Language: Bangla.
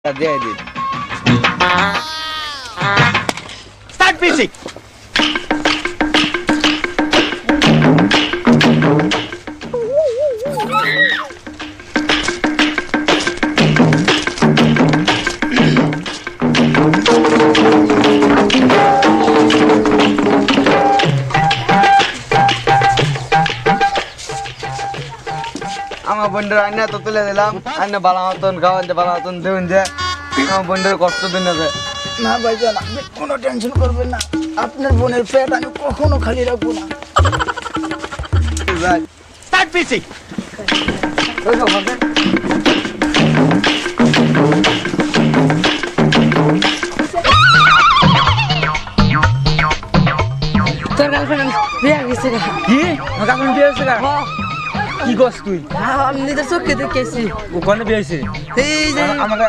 দিয়ে দিন স্টার্ট মিউজিক আমার বন্ধুর আইনা তো তুলে দিলাম আইনা বালা মতন খাওয়াতে বালা মতন দেবেন যে আমার বন্ধুর কষ্ট দিন না না ভাইজান, আপনি কোনো টেনশন করবেন না। আপনার বোনের পেট আমি কখনো খালি রাখবো না। স্টার্ট মিউজিক তোর গার্লফ্রেন্ড বিয়ে গেছে গা। কি কাকুন বিয়ে হয়েছে গা হ্যাঁ, কি করছ তুই আমি নিজের চোখে দেখেছি। ওখানে বিয়ে হয়েছে এই যে আমাকে